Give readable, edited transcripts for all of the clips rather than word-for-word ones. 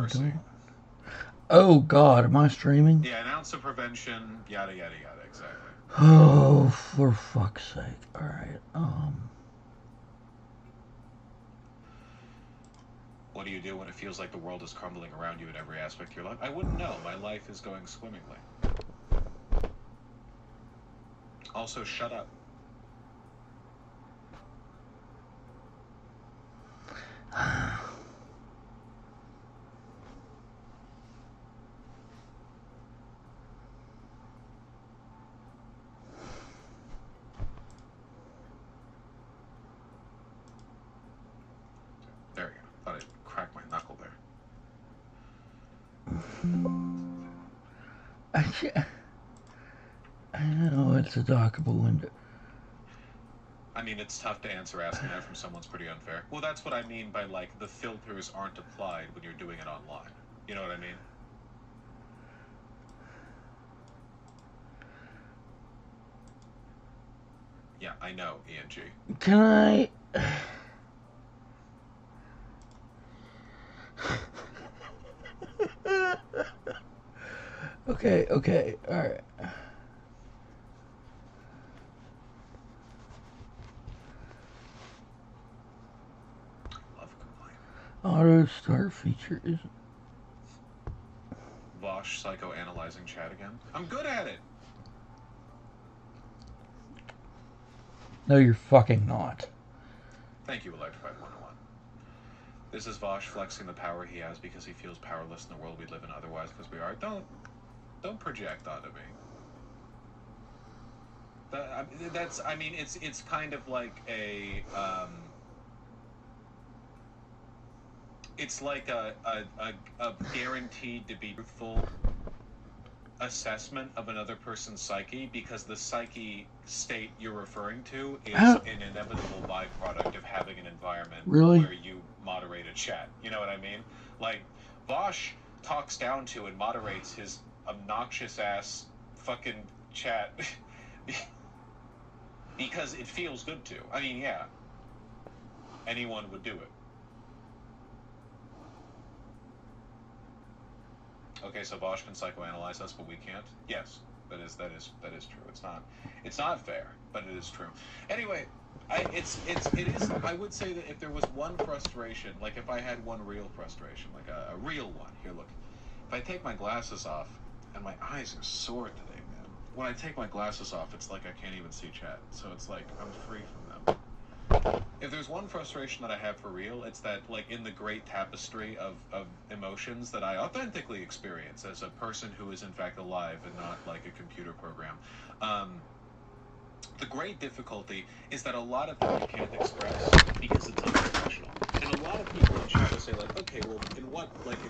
doing? Oh God, am I streaming? Yeah, an ounce of prevention, yada yada yada, exactly. Oh, for fuck's sake! All right. What do you do when it feels like the world is crumbling around you in every aspect of your life? I wouldn't know. My life is going swimmingly. Also, shut up. There you go. Thought I'd crack my knuckle there. I know it's a dockable window. I mean, it's tough to answer asking that from someone's pretty unfair. Well, that's what I mean by, like, the filters aren't applied when you're doing it online. You know what I mean? Yeah, I know, ENG. Can I... Okay, alright. Love complaining. Auto start feature isn't... Vosh psychoanalyzing chat again. I'm good at it! No, you're fucking not. Thank you, Electrified 101. This is Vosh flexing the power he has because he feels powerless in the world we live in otherwise because we are. Don't project onto me. I mean, it's kind of like a, it's like a guaranteed to be truthful assessment of another person's psyche because the psyche state you're referring to is an inevitable byproduct of having an environment where you moderate a chat. You know what I mean? Like, Vosh talks down to and moderates his obnoxious ass fucking chat because it feels good to. I mean, yeah. Anyone would do it. Okay, so Vosh can psychoanalyze us, but we can't. Yes, that is true. It's not fair, but it is true. Anyway, it is. I would say that if there was one frustration, like if I had one real frustration, like a real one. Here, look. If I take my glasses off, and my eyes are sore today, man. When I take my glasses off, it's like I can't even see chat. So it's like I'm free from them. If there's one frustration that I have for real, it's that, like, in the great tapestry of emotions that I authentically experience as a person who is in fact alive and not like a computer program, the great difficulty is that a lot of them you can't express because it's unprofessional. And a lot of people in chat will say, like, okay, well, in what way are you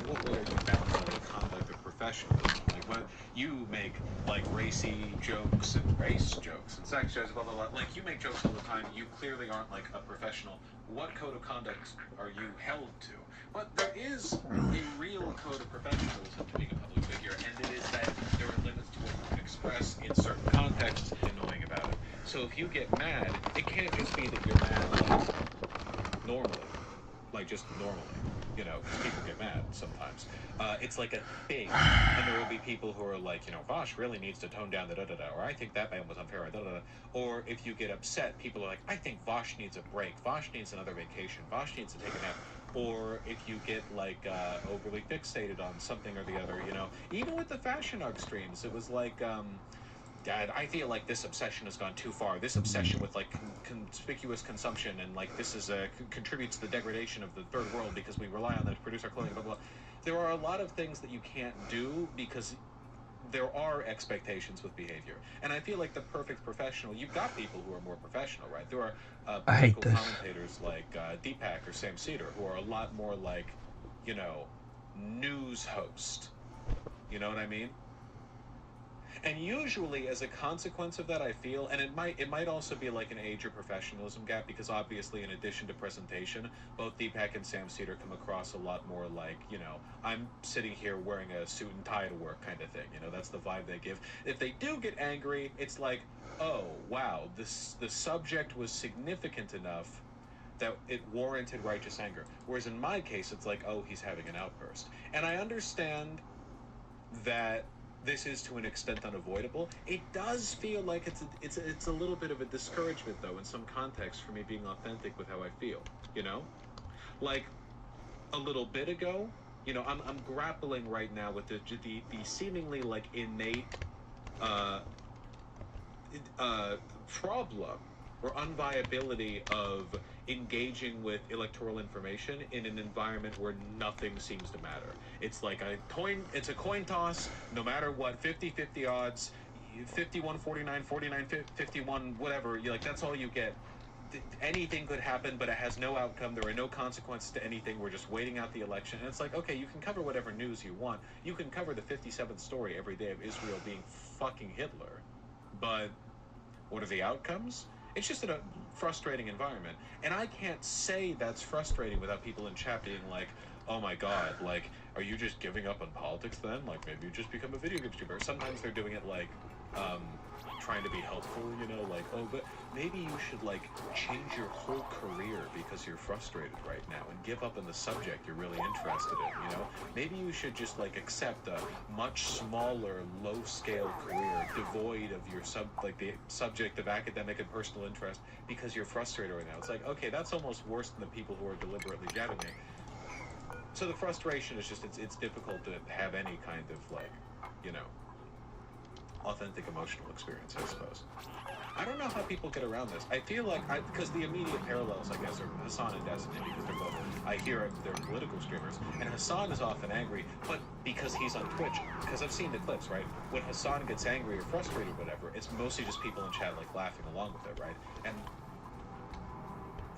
balancing the conduct of professionalism? Like, what you make, like, racy jokes and race jokes and sex jokes, blah, blah, blah. Like, you make jokes all the time. You clearly aren't, like, a professional. What code of conduct are you held to? But there is a real code of professionalism to being a public figure, and it is that there are limits to what you can express in certain contexts. Annoying about it. So if you get mad, it can't just be that you're mad, like, normally. Like, just normally. You know, because people get mad sometimes. It's like a thing. And there will be people who are like, you know, Vosh really needs to tone down the da-da-da, or I think that man was unfair, or da-da-da. Or if you get upset, people are like, I think Vosh needs a break. Vosh needs another vacation. Vosh needs to take a nap. Or if you get, like, overly fixated on something or the other, you know. Even with the fashion arc streams, it was like, Dad, I feel like this obsession has gone too far. This obsession with, like, conspicuous consumption and, like, this is contributes to the degradation of the third world because we rely on that to produce our clothing, blah, blah, blah. There are a lot of things that you can't do because there are expectations with behavior. And I feel like the perfect professional, you've got people who are more professional, right? There are political commentators like Deepak or Sam Cedar who are a lot more like, you know, news host. You know what I mean? And usually, as a consequence of that, I feel, and it might also be like an age or professionalism gap, because obviously, in addition to presentation, both Deepak and Sam Cedar come across a lot more like, you know, I'm sitting here wearing a suit and tie to work kind of thing. You know, that's the vibe they give. If they do get angry, it's like, oh, wow, the subject was significant enough that it warranted righteous anger. Whereas in my case, it's like, oh, he's having an outburst. And I understand that this is to an extent unavoidable. It does feel like it's a little bit of a discouragement, though, in some context, for me being authentic with how I feel. You know, like a little bit ago, you know, I'm grappling right now with the seemingly like innate problem or unviability of engaging with electoral information in an environment where nothing seems to matter. It's like it's a coin toss, no matter what, 50-50 odds, 51-49, 49-51, whatever, like that's all you get. Anything could happen, but it has no outcome. There are no consequences to anything. We're just waiting out the election. And it's like, okay, you can cover whatever news you want. You can cover the 57th story every day of Israel being fucking Hitler. But what are the outcomes? It's just in a frustrating environment. And I can't say that's frustrating without people in chat being like, oh my god, like, are you just giving up on politics then? Like, maybe you just become a video game streamer. Sometimes they're doing it like, trying to be helpful, you know, like, oh, but maybe you should, like, change your whole career because you're frustrated right now and give up on the subject you're really interested in, you know? Maybe you should just, like, accept a much smaller, low-scale career devoid of your the subject of academic and personal interest because you're frustrated right now. It's like, okay, that's almost worse than the people who are deliberately jabbing me. So the frustration is just, it's difficult to have any kind of, like, you know, authentic emotional experience, I suppose. I don't know how people get around this. I feel like, because the immediate parallels, I guess, are Hassan and Destiny, because they're both, I hear they're political streamers, and Hassan is often angry, but because he's on Twitch, because I've seen the clips, right? When Hassan gets angry or frustrated or whatever, it's mostly just people in chat, like, laughing along with it, right? And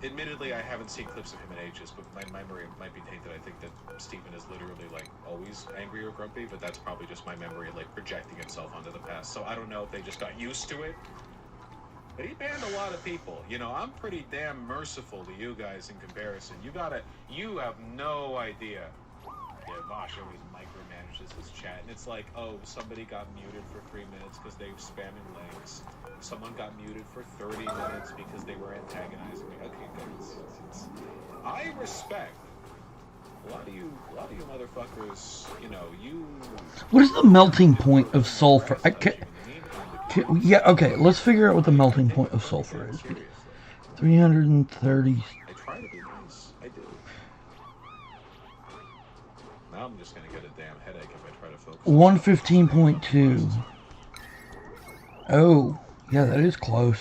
admittedly, I haven't seen clips of him in ages, but my memory might be tainted. I think that Steven is literally, like, always angry or grumpy, but that's probably just my memory, like, projecting itself onto the past. So I don't know if they just got used to it. But he banned a lot of people. You know, I'm pretty damn merciful to you guys in comparison. You have no idea. Yeah, Vosh always micromanages his chat, and it's like, oh, somebody got muted for 3 minutes because they were spamming links. Someone got muted for 30 minutes because they were antagonizing me. Okay, good. I respect a lot of you motherfuckers. You know, you. What is the melting point of sulfur? Yeah, okay, let's figure out what the melting point of sulfur is. 330. I try to be nice. I do. Now I'm just gonna get a damn headache if I try to focus. 115.2. Oh, yeah, that is close.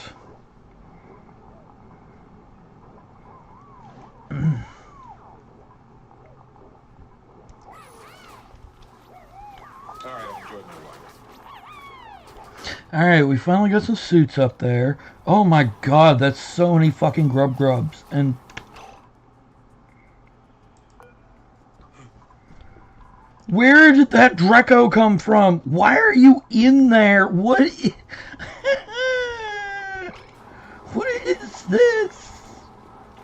Alright, we finally got some suits up there. Oh my god, that's so many fucking grubs. And where did that Dreco come from? Why are you in there? What is this?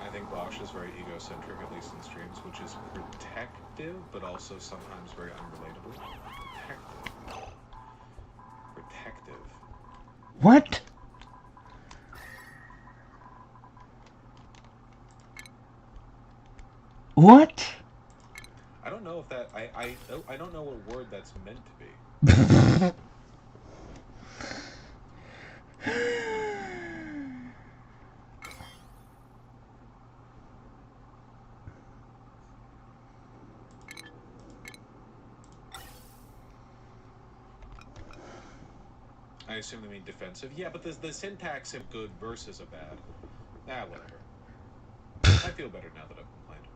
I think Bosch is very egocentric, at least in streams, which is protective, but also sometimes very unrelatable. Protective. What? What? I don't know if that I don't know what word that's meant to be. I assume they mean defensive. Yeah, but the syntax of good versus a bad. Whatever. I feel better now that I've complained.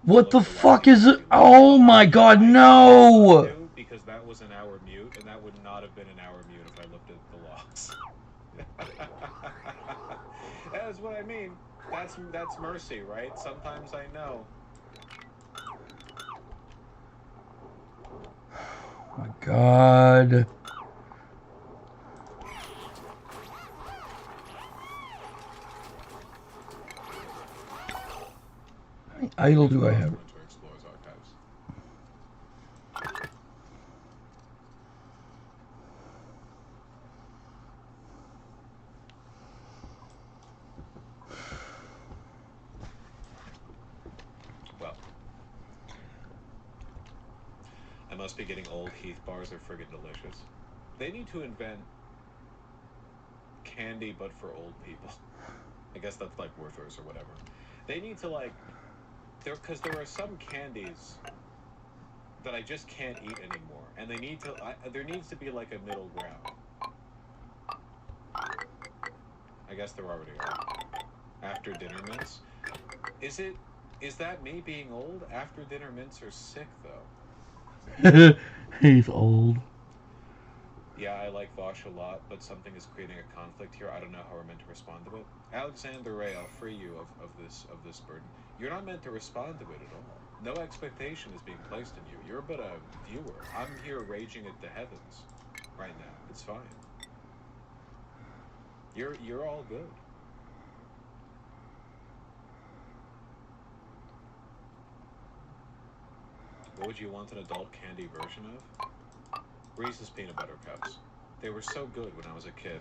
What the fuck is it? Oh my god, no! Because that was an hour mute, and that would not have been an hour mute if I looked at the logs. That's what I mean. That's mercy, right? Sometimes I know. Oh my god. How many idle do I have? must be getting old. Heath bars are friggin' delicious. They need to invent candy, but for old people. I guess that's like Werther's or whatever. They need to like, because there are some candies that I just can't eat anymore, and they need to. There needs to be like a middle ground. I guess there already are. After dinner mints. Is that me being old? After dinner mints are sick though. He's old. Yeah, I like Vosh a lot, but something is creating a conflict here. I don't know how we're meant to respond to it. Alexander Ray, I'll free you of this burden. You're not meant to respond to it at all. No expectation is being placed in you. You're but a viewer. I'm here raging at the heavens right now. It's fine. You're all good. What would you want an adult candy version of? Reese's peanut butter cups. They were so good when I was a kid.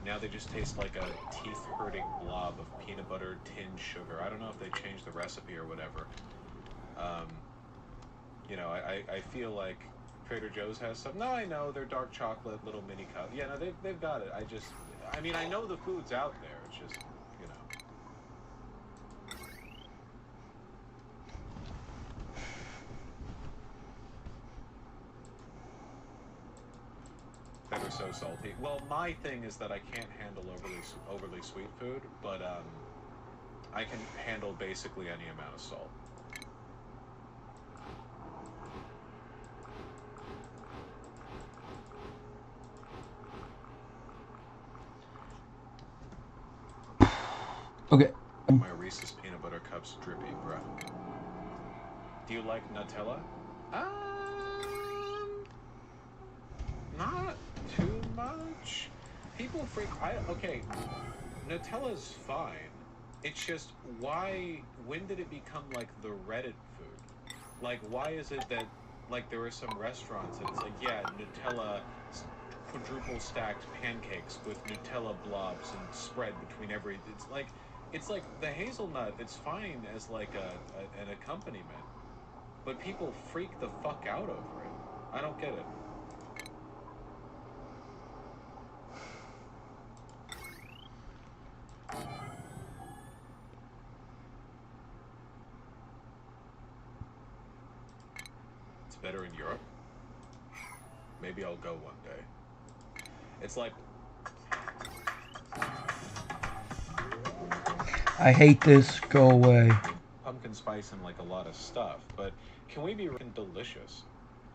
Now they just taste like a teeth-hurting blob of peanut butter tinned sugar. I don't know if they changed the recipe or whatever. You know, I feel like Trader Joe's has some. No, I know they're dark chocolate little mini cups. Yeah, no, they've got it. I mean, I know the food's out there. It's just, you know. That are so salty. Well, my thing is that I can't handle overly sweet food, but I can handle basically any amount of salt. Okay. My Reese's peanut butter cups drippy, bruh. Do you like Nutella? Not too much. People freak. Okay. Nutella's fine. It's just when did it become like the Reddit food? Like, why is it that, like, there are some restaurants and it's like, yeah, Nutella quadruple stacked pancakes with Nutella blobs and spread between every. It's like the hazelnut. It's fine as like an accompaniment, but people freak the fuck out over it. I don't get it. It's better in Europe. Maybe I'll go one day. It's like. I hate this. Go away. Pumpkin spice and like a lot of stuff, but can we be delicious?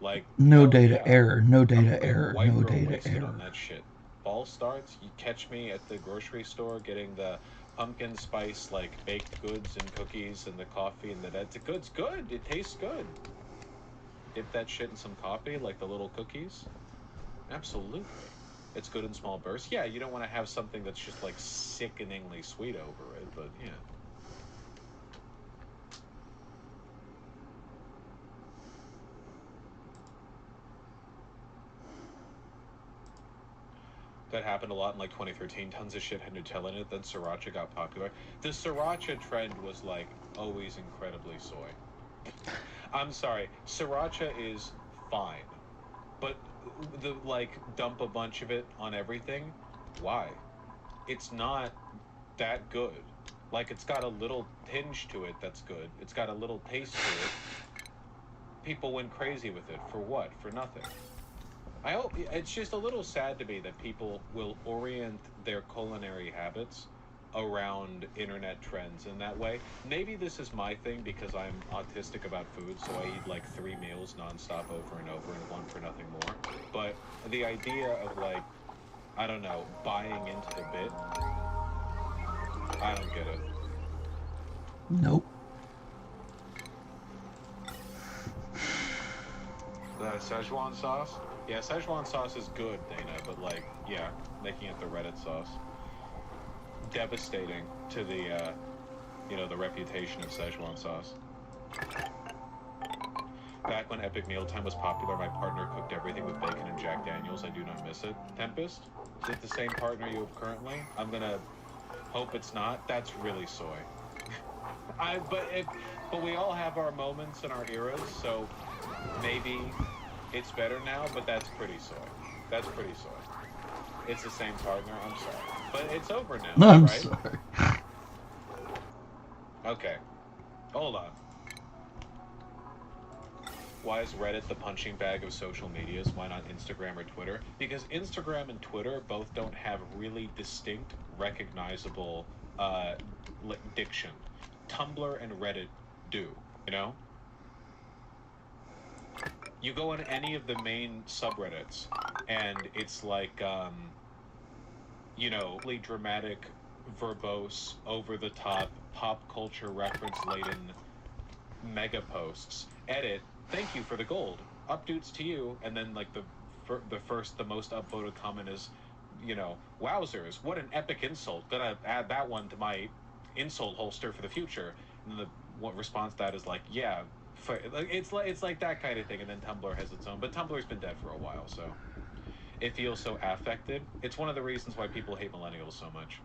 Like no data yeah. error. No data I'm error. white No girl data wasted error. on that shit. Ball starts. You catch me at the grocery store getting the pumpkin spice like baked goods and cookies and the coffee and the goods. Good. It tastes good. Dip that shit in some coffee, like the little cookies. Absolutely. It's good in small bursts. Yeah, you don't want to have something that's just like sickeningly sweet over it, but yeah. That happened a lot in like 2013. Tons of shit had Nutella in it. Then Sriracha got popular. The Sriracha trend was like always incredibly soy. I'm sorry. Sriracha is fine. But the like dump a bunch of it on everything. Why? It's not that good. Like it's got a little tinge to it that's good. It's got a little taste to it. People went crazy with it. For what? For nothing. I hope it's just a little sad to me that people will orient their culinary habits around internet trends in that way. Maybe this is my thing because I'm autistic about food, so I eat like 3 meals nonstop over and over and one for nothing more. But the idea of like, I don't know, buying into the bit, I don't get it. Nope. The Szechuan sauce? Yeah, Szechuan sauce is good, Dana, but like, yeah, making it the Reddit sauce. Devastating to the, the reputation of Szechuan sauce. Back when Epic Mealtime was popular, my partner cooked everything with bacon and Jack Daniels. I do not miss it. Tempest? Is it the same partner you have currently? I'm gonna hope it's not. That's really soy. But we all have our moments and our eras, so maybe It's better now, but that's pretty soy. That's pretty soy. It's the same partner. I'm sorry, but it's over now. No, I'm right? sorry. Okay, hold on. Why is Reddit the punching bag of social medias? Why not Instagram or Twitter? Because Instagram and Twitter both don't have really distinct, recognizable diction. Tumblr and Reddit do, you know? You go on any of the main subreddits, and it's like, you know, really dramatic, verbose, over-the-top, pop culture reference-laden mega posts. Edit, thank you for the gold. Updates to you, and then like the most upvoted comment is, you know, wowzers, what an epic insult. Gonna add that one to my insult holster for the future. And the what response to that is like, yeah, it's like that kind of thing. And then Tumblr has its own, but Tumblr's been dead for a while, so it feels so affected. It's one of the reasons why people hate millennials so much.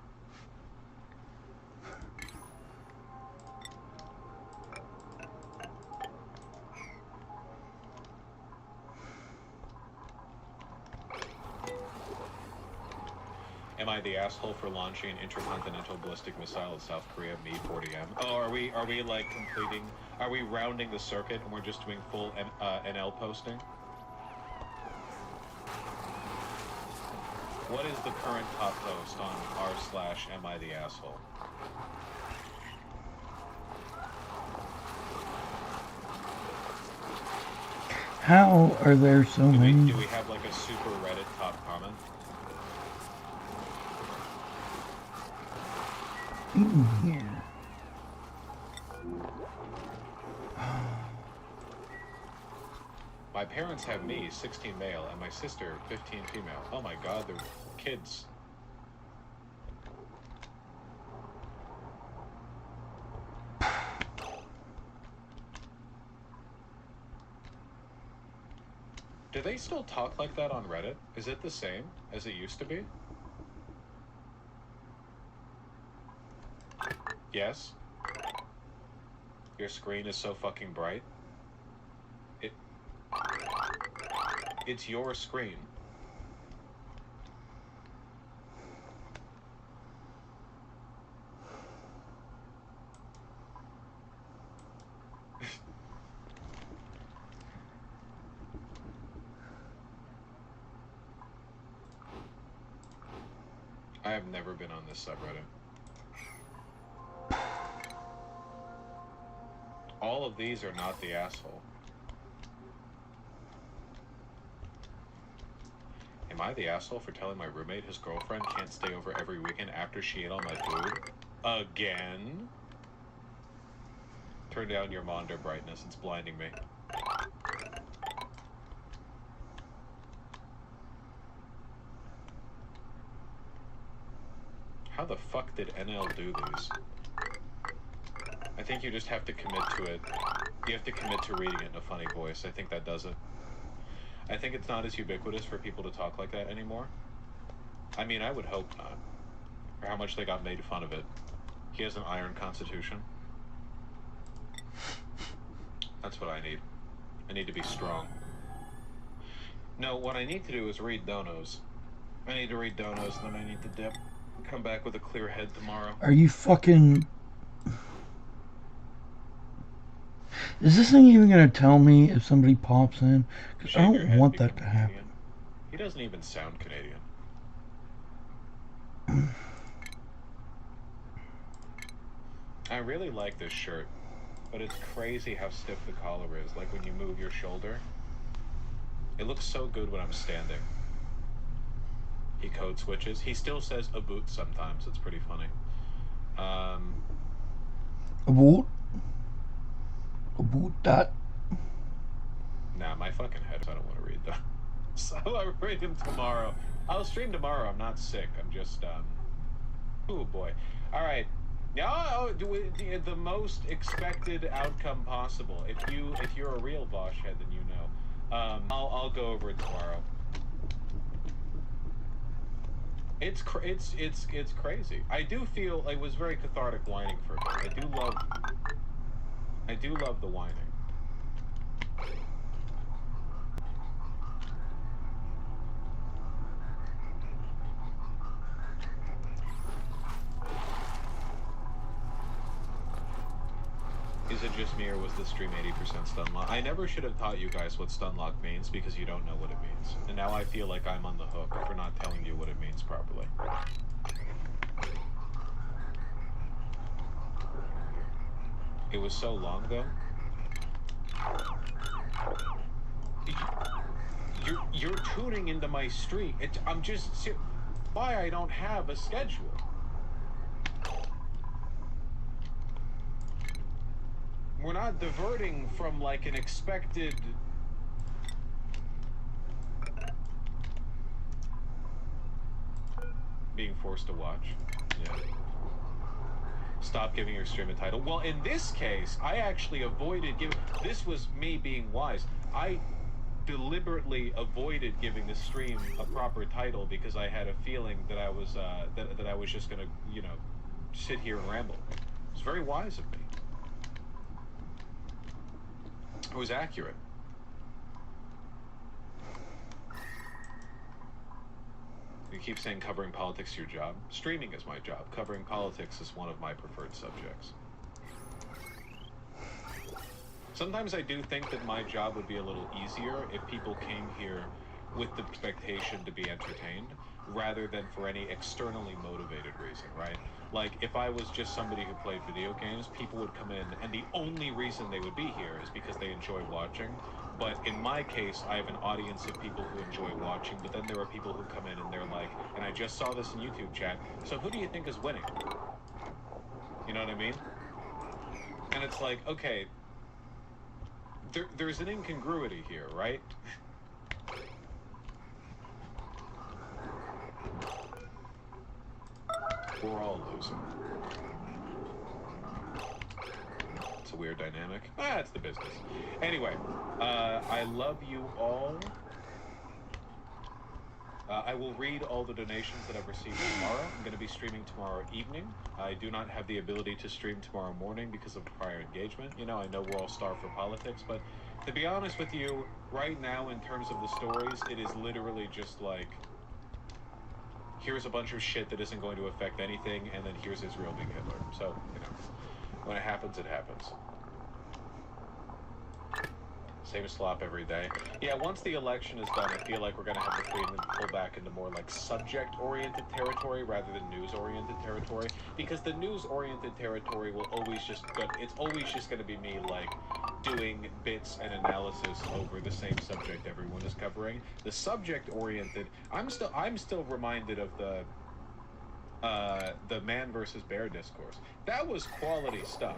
Am I the asshole for launching an intercontinental ballistic missile at South Korea, me 40M? Oh, are we like completing, are we rounding the circuit and we're just doing full NL posting? What is the current top post on r/am I the asshole? How are there so many? Do we have like a super Reddit top comment? Yeah. My parents have me, 16 male, and my sister, 15 female. Oh my god, they're kids. Do they still talk like that on Reddit? Is it the same as it used to be? Yes? Your screen is so fucking bright? It's your screen. I have never been on this subreddit. All of these are not the asshole. Am I the asshole for telling my roommate his girlfriend can't stay over every weekend after she ate all my food? Again? Turn down your monitor brightness, it's blinding me. How the fuck did NL do these? I think you just have to commit to it. You have to commit to reading it in a funny voice. I think that does it. I think it's not as ubiquitous for people to talk like that anymore. I mean, I would hope not. For how much they got made fun of it. He has an iron constitution. That's what I need. I need to be strong. No, what I need to do is read donos. I need to read donos, and then I need to dip. Come back with a clear head tomorrow. Are you fucking... Is this thing even going to tell me if somebody pops in? Because I don't want that to happen. He doesn't even sound Canadian. I really like this shirt, but it's crazy how stiff the collar is. Like when you move your shoulder. It looks so good when I'm standing. He code switches. He still says a boot sometimes. It's pretty funny. A boot? A boot that? Nah, my fucking head. I don't want to read that. So I'll read him tomorrow. I'll stream tomorrow. I'm not sick. I'm just, oh boy. All right. Now, the most expected outcome possible. If you're a real Bosch head, then you know. I'll go over it tomorrow. It's crazy. I do feel it was very cathartic whining for a bit. I do love the whining. Is it just me or was the stream 80% stun lock? I never should have taught you guys what stun lock means because you don't know what it means. And now I feel like I'm on the hook for not telling you what it means properly. It was so long though. You're tuning into my stream. I'm just why I don't have a schedule. We're not diverting from like an expected. Being forced to watch. Yeah. Stop giving your stream a title. Well, in this case, I actually avoided giving. This was me being wise. I deliberately avoided giving the stream a proper title because I had a feeling that I was that I was just gonna, you know, sit here and ramble. It was very wise of me. It was accurate. You keep saying covering politics is your job. Streaming is my job. Covering politics is one of my preferred subjects. Sometimes I do think that my job would be a little easier if people came here with the expectation to be entertained rather than for any externally motivated reason, right? Like, if I was just somebody who played video games, people would come in and the only reason they would be here is because they enjoy watching. But in my case, I have an audience of people who enjoy watching, but then there are people who come in and they're like, and I just saw this in YouTube chat, so who do you think is winning? You know what I mean? And it's like, okay, there's an incongruity here, right? We're all losing. It's a weird dynamic. It's the business. Anyway, I love you all. I will read all the donations that I've received tomorrow. I'm going to be streaming tomorrow evening. I do not have the ability to stream tomorrow morning because of prior engagement. You know, I know we're all starved for politics, but to be honest with you, right now in terms of the stories, it is literally just like, here's a bunch of shit that isn't going to affect anything, and then here's Israel being Hitler. So, you know, when it happens, it happens. Same slop every day. Yeah, once the election is done, I feel like we're going to have the freedom to pull back into more like subject-oriented territory rather than news-oriented territory. Because the news-oriented territory will always just, but it's always just going to be me like doing bits and analysis over the same subject everyone is covering. The subject-oriented, I'm still reminded of the man versus bear discourse. That was quality stuff.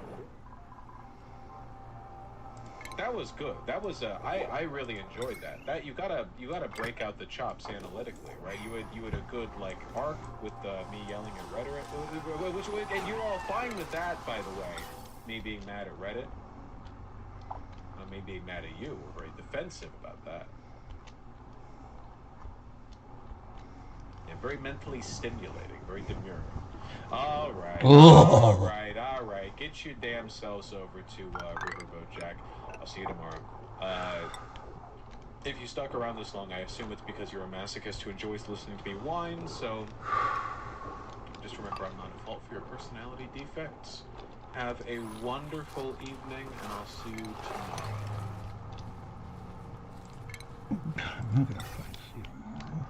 That was good. That was I really enjoyed that. That you gotta break out the chops analytically, right? You had a good like arc with me yelling at rhetoric, and you're all fine with that, by the way. Me being mad at Reddit, me being mad at you. We're very defensive about that. Yeah, very mentally stimulating, very demure. All right, all right. Get your damn selves over to Riverboat Jack. I'll see you tomorrow. If you stuck around this long, I assume it's because you're a masochist who enjoys listening to me whine, so just remember I'm not at fault for your personality defects. Have a wonderful evening, and I'll see you tomorrow. I'm not gonna fight you tomorrow.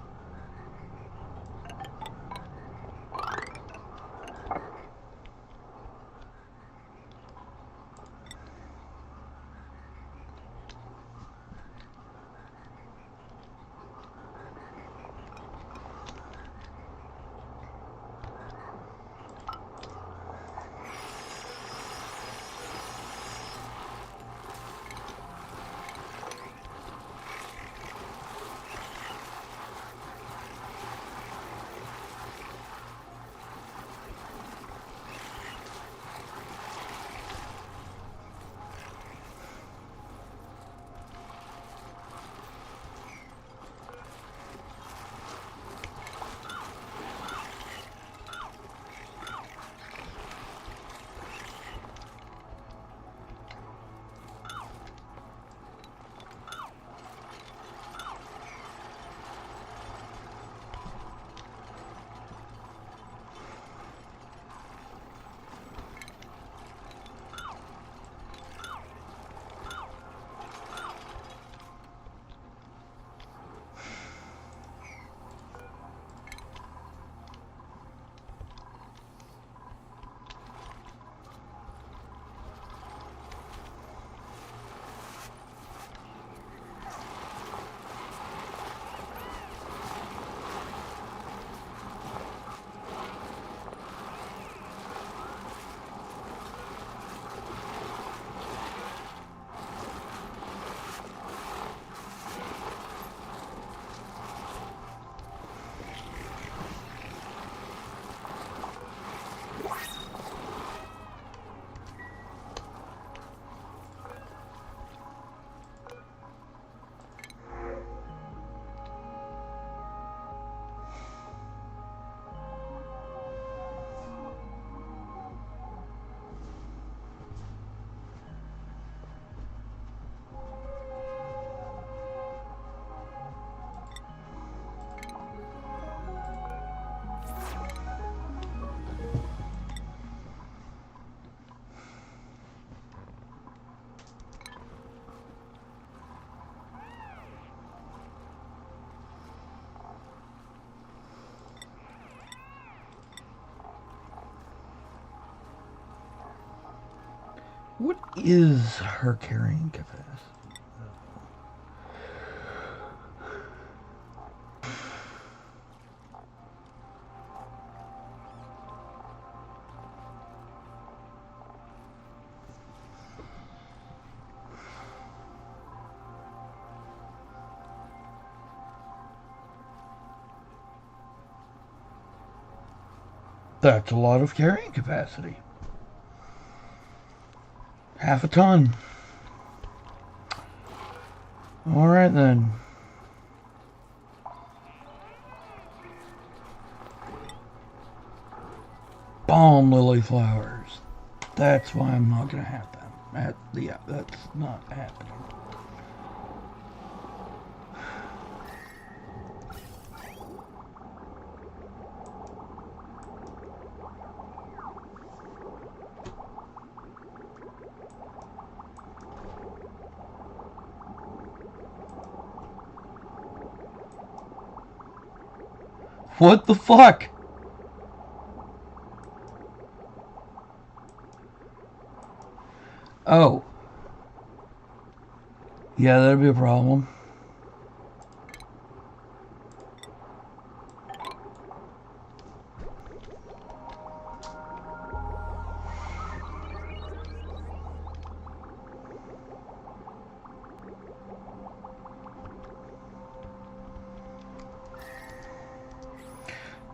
What is her carrying capacity? That's a lot of carrying capacity. Half a ton. Alright then. Balm lily flowers. That's why I'm not gonna have them. Yeah, that's not happening. What the fuck? Oh. Yeah, that'd be a problem.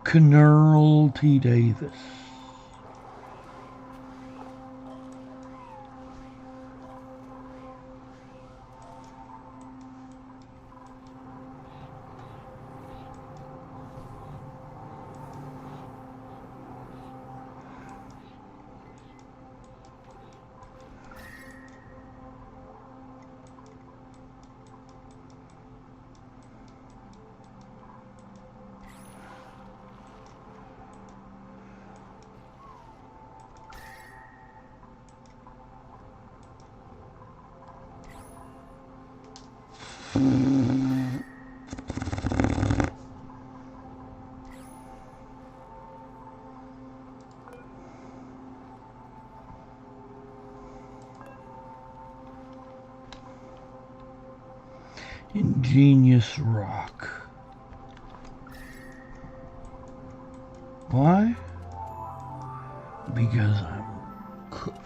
Colonel T. Davis. Ingenious rock. Why? Because I'm cooked.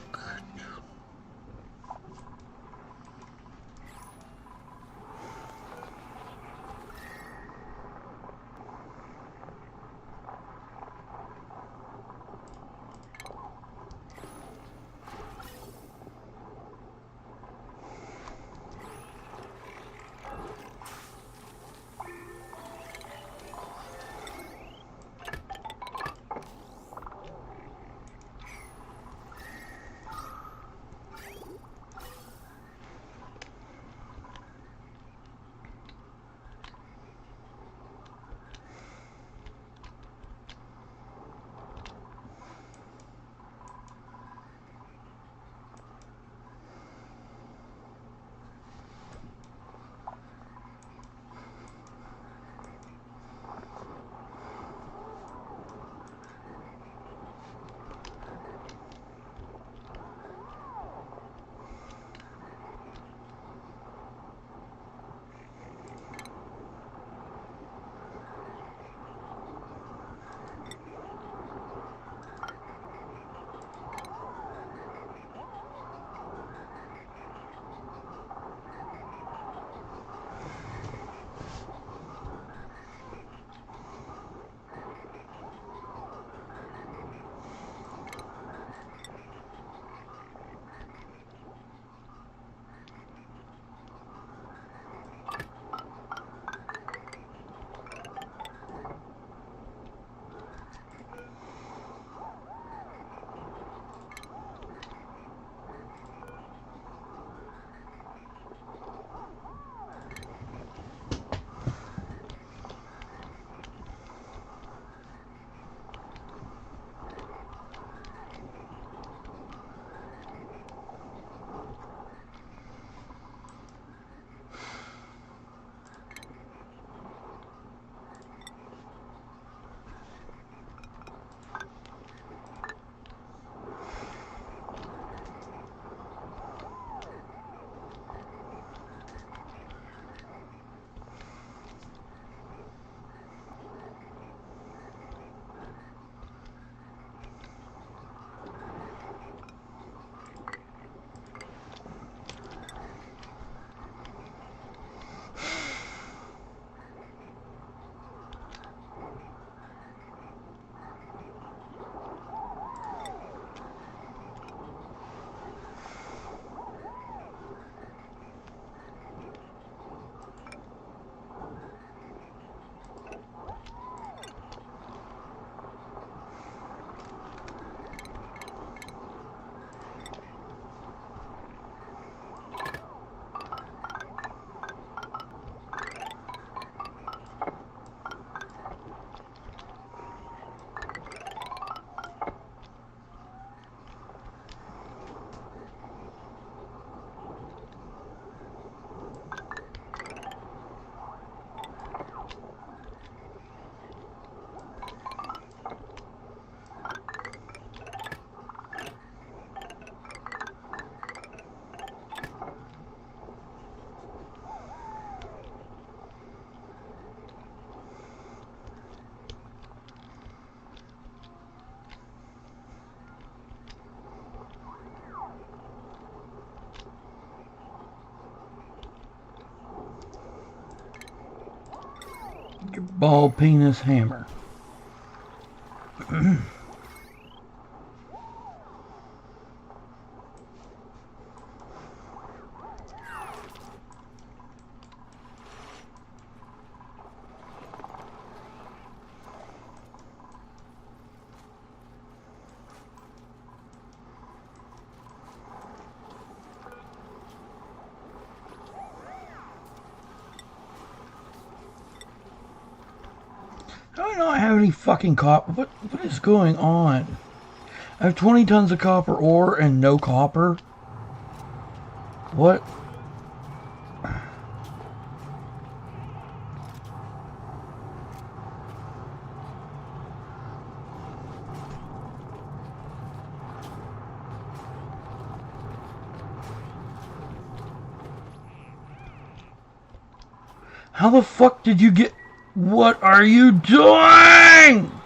Ball penis hammer. How do I not have any fucking copper? What is going on? I have 20 tons of copper ore and no copper? What? How the fuck did you get... What are you doing?